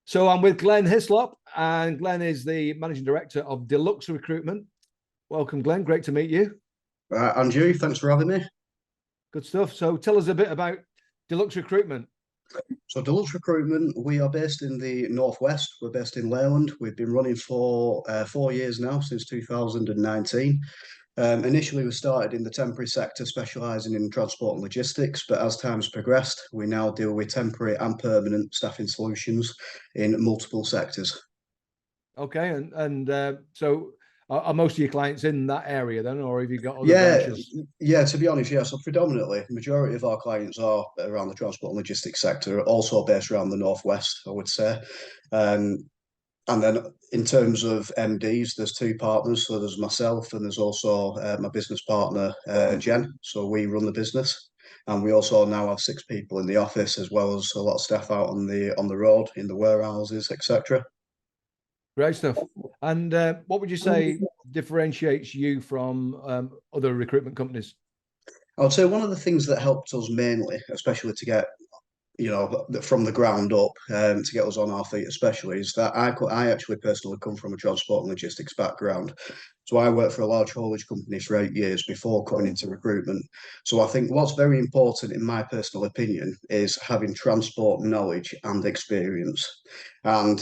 So I'm with Glenn Hyslop, and Glenn is the managing director of Deluxe Recruitment. Welcome, Glenn. Great to meet you. And you, thanks for having me. Good stuff. So tell us a bit about Deluxe Recruitment. So Deluxe Recruitment, we are based in the Northwest. We're based in Leyland. We've been running for 4 years now, since 2019. Initially, we started in the temporary sector, specialising in transport and logistics, but as time's progressed, we now deal with temporary and permanent staffing solutions in multiple sectors. Okay, and so are most of your clients in that area then, or have you got other Yeah, branches? yeah, to be honest, yeah. So predominantly, the majority of our clients are around the transport and logistics sector, also based around the Northwest, I would say. Um, and then in terms of MDs, there's two partners. So there's myself and there's also my business partner, Jen. So we run the business. And we also now have 6 people in the office, as well as a lot of staff out on the road, in the warehouses, etc. Great stuff. And what would you say differentiates you from other recruitment companies? I would say one of the things that helped us mainly, especially to get from the ground up, to get us on our feet, especially, is that I actually personally come from a transport and logistics background. So I worked for a large haulage company for 8 years before coming into recruitment. So I think what's very important, in my personal opinion, is having transport knowledge and experience. And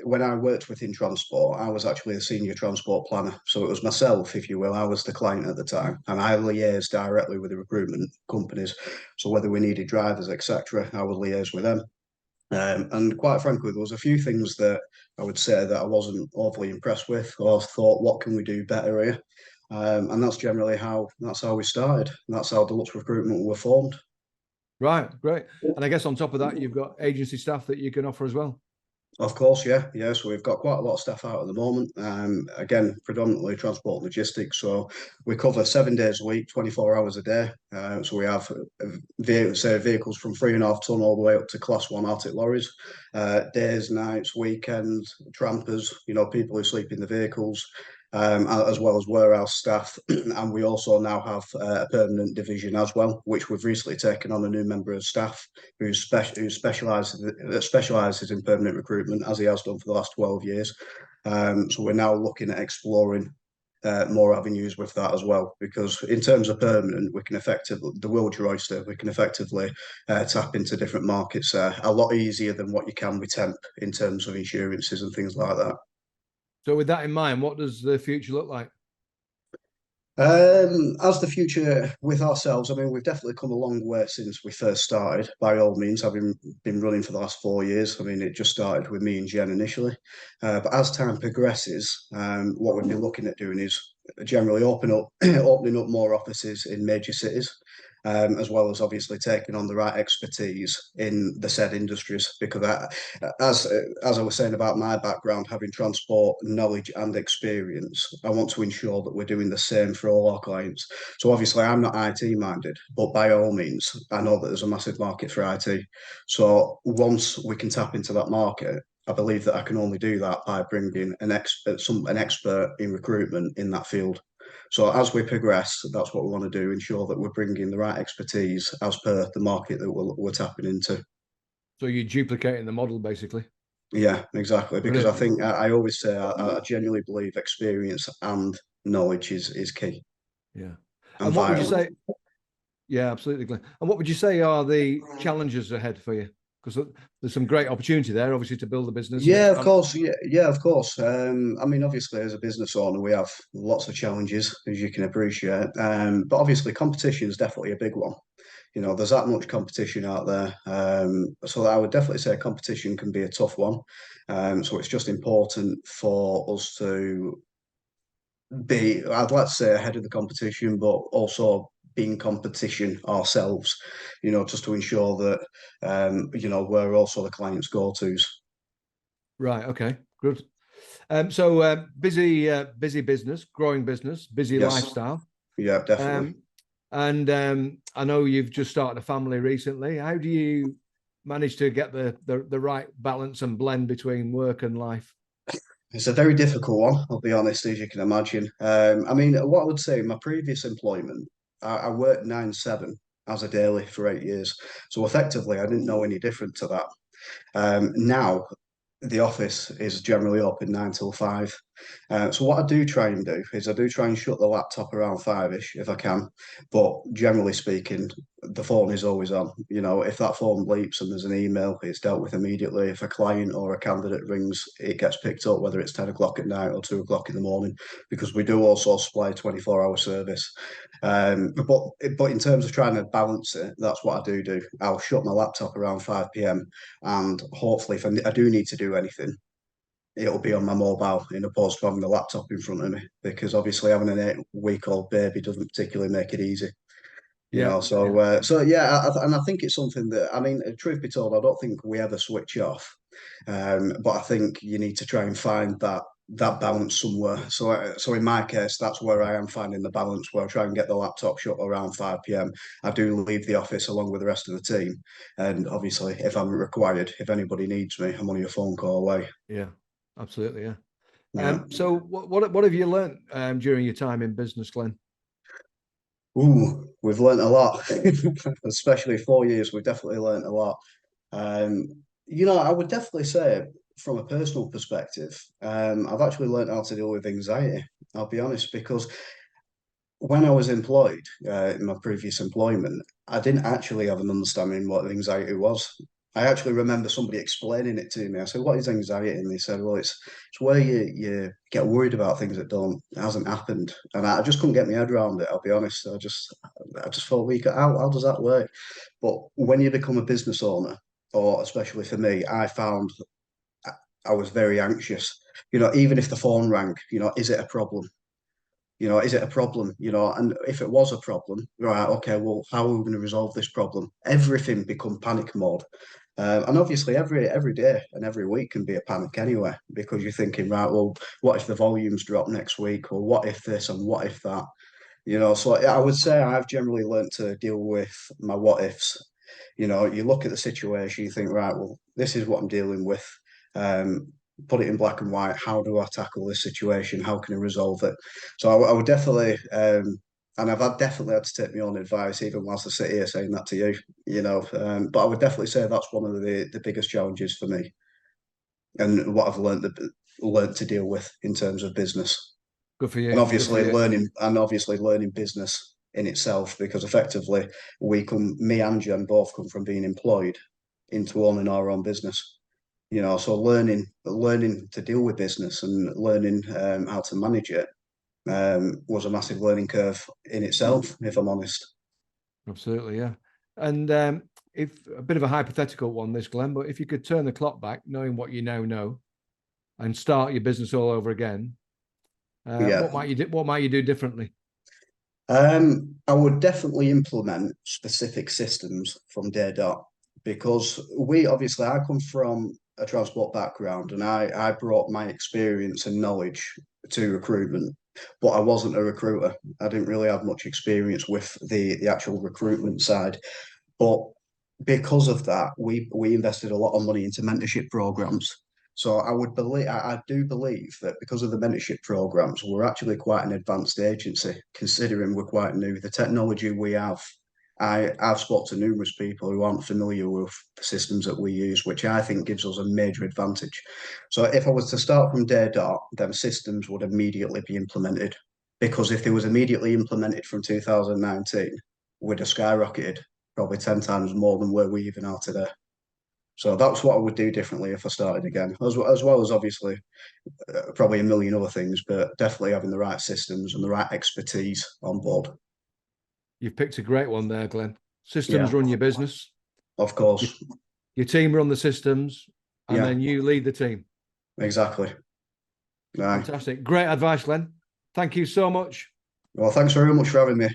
when I worked within transport, I was actually a senior transport planner. So it was myself, if you will, I was the client at the time, and I liaised directly with the recruitment companies. So whether we needed drivers, etc., I would liaise with them. And quite frankly, there was a few things that I would say that I wasn't overly impressed with, or thought, what can we do better here? And that's generally how we started. And that's how Deluxe Recruitment were formed. Right, great. And I guess on top of that, you've got agency staff that you can offer as well. Of course, yeah, yeah. So we've got quite a lot of staff out at the moment. Again, predominantly transport and logistics. So we cover 7 days a week, 24 hours a day. So we have vehicles from 3.5 ton all the way up to Class 1 Arctic lorries. Days, nights, weekends, trampers. People who sleep in the vehicles. As well as warehouse staff, and we also now have a permanent division as well, which we've recently taken on a new member of staff who specialises in permanent recruitment, as he has done for the last 12 years. So we're now looking at exploring more avenues with that as well, because in terms of permanent, we can effectively, the world's your oyster, we can effectively tap into different markets a lot easier than what you can with temp, in terms of insurances and things like that. So with that in mind, what does the future look like? As the future with ourselves, I mean, we've definitely come a long way since we first started. By all means, having been running for the last 4 years, I mean, it just started with me and Jen initially. But as time progresses, what we've been looking at doing is generally opening up more offices in major cities, as well as obviously taking on the right expertise in the said industries. Because as I was saying about my background, having transport knowledge and experience, I want to ensure that we're doing the same for all our clients. So obviously, I'm not IT minded, but by all means, I know that there's a massive market for IT. So once we can tap into that market, I believe that I can only do that by bringing an expert in recruitment in that field. So as we progress, that's what we want to do: ensure that we're bringing the right expertise as per the market that we're tapping into. So you're duplicating the model basically. Yeah, exactly. Because I Brilliant. think I always say I genuinely believe experience and knowledge is key Yeah. and And what would you vital. say? Yeah, absolutely, Glenn. And what would you say are the challenges ahead for you? Because there's some great opportunity there, obviously, to build a business and Yeah, of expand. course. Yeah, yeah, of course. I mean, obviously, as a business owner, we have lots of challenges, as you can appreciate. But obviously, competition is definitely a big one. There's that much competition out there. So I would definitely say competition can be a tough one. So it's just important for us to I'd like to say, ahead of the competition, but also be in competition ourselves, just to ensure that, we're also the client's go-tos. Right. Okay. Good. So busy business, growing business, busy Yes. lifestyle. Yeah, definitely. Um, and I know you've just started a family recently. How do you manage to get the right balance and blend between work and life? It's a very difficult one, I'll be honest, as you can imagine. I mean, what I would say, my previous employment, I worked 9/7 as a daily for 8 years. So effectively, I didn't know any different to that. Now the office is generally open 9 till 5. So what I do try and do is I do try and shut the laptop around 5ish if I can. But generally speaking, the phone is always on. You know, if that phone bleeps and there's an email, it's dealt with immediately. If a client or a candidate rings, it gets picked up, whether it's 10 o'clock at night or 2 o'clock in the morning, because we do also supply 24-hour service. But in terms of trying to balance it, that's what I do. I'll shut my laptop around 5 p.m. and hopefully if I do need to do anything, it'll be on my mobile in opposed to having the laptop in front of me, because obviously having an 8-week-old baby doesn't particularly make it easy. You Yeah. know, so yeah, and I think it's something that, I mean, truth be told, I don't think we ever switch off, but I think you need to try and find that balance somewhere. So in my case, that's where I am finding the balance, where I try and get the laptop shut around 5 p.m. I do leave the office along with the rest of the team, and obviously, if I'm required, if anybody needs me, I'm only a phone call away. Yeah. Absolutely. Yeah. Yeah. So what have you learned during your time in business, Glenn? Ooh, we've learned a lot, especially 4 years. We've definitely learned a lot. Um, I would definitely say, from a personal perspective, I've actually learned how to deal with anxiety. I'll be honest, because when I was employed in my previous employment, I didn't actually have an understanding what anxiety was. I actually remember somebody explaining it to me. I said, "What is anxiety?" And they said, "Well, it's where you get worried about things that hasn't happened." And I just couldn't get my head around it. I'll be honest. I just thought, how does that work? But when you become a business owner, or especially for me, I found I was very anxious. Even if the phone rang, is it a problem? Is it a problem? And if it was a problem, right, okay, well, how are we going to resolve this problem? Everything become panic mode. And obviously every day and every week can be a panic anyway, because you're thinking, right, well, what if the volumes drop next week? Or what if this and what if that? So I would say I've generally learned to deal with my what ifs. You look at the situation, you think, right, well, this is what I'm dealing with. Um, Put it in black and white. How do I tackle this situation? How can I resolve it? So I would definitely, and definitely had to take my own advice, even whilst I sit here saying that to you, but I would definitely say that's one of the biggest challenges for me, and what I've learned to deal with in terms of business. Good for and you. Good for obviously you. learning and obviously learning business in itself, because effectively me and Jen both come from being employed into owning our own business. So learning to deal with business and learning how to manage it was a massive learning curve in itself, if I'm honest. Absolutely. Yeah. And if a bit of a hypothetical one, this, Glenn, but if you could turn the clock back, knowing what you now know, and start your business all over again, Yeah. what might you do? What might you do differently? I would definitely implement specific systems from day dot, because I come from a transport background, and I brought my experience and knowledge to recruitment, but I wasn't a recruiter. I didn't really have much experience with the actual recruitment side. But because of that, we invested a lot of money into mentorship programs. So I do believe that because of the mentorship programs, we're actually quite an advanced agency, considering we're quite new. The technology we have, I've spoken to numerous people who aren't familiar with the systems that we use, which I think gives us a major advantage. So if I was to start from day dot, then systems would immediately be implemented. Because if they was immediately implemented from 2019, we'd have skyrocketed probably 10 times more than where we even are today. So that's what I would do differently if I started again, as well as obviously probably a million other things, but definitely having the right systems and the right expertise on board. You've picked a great one there, Glenn. Systems Yeah, run your business. of Your, course. your team run the systems, and Yeah, then you lead the team. exactly. Right. Fantastic. Great advice, Glenn. Thank you so much. Well, thanks very much for having me.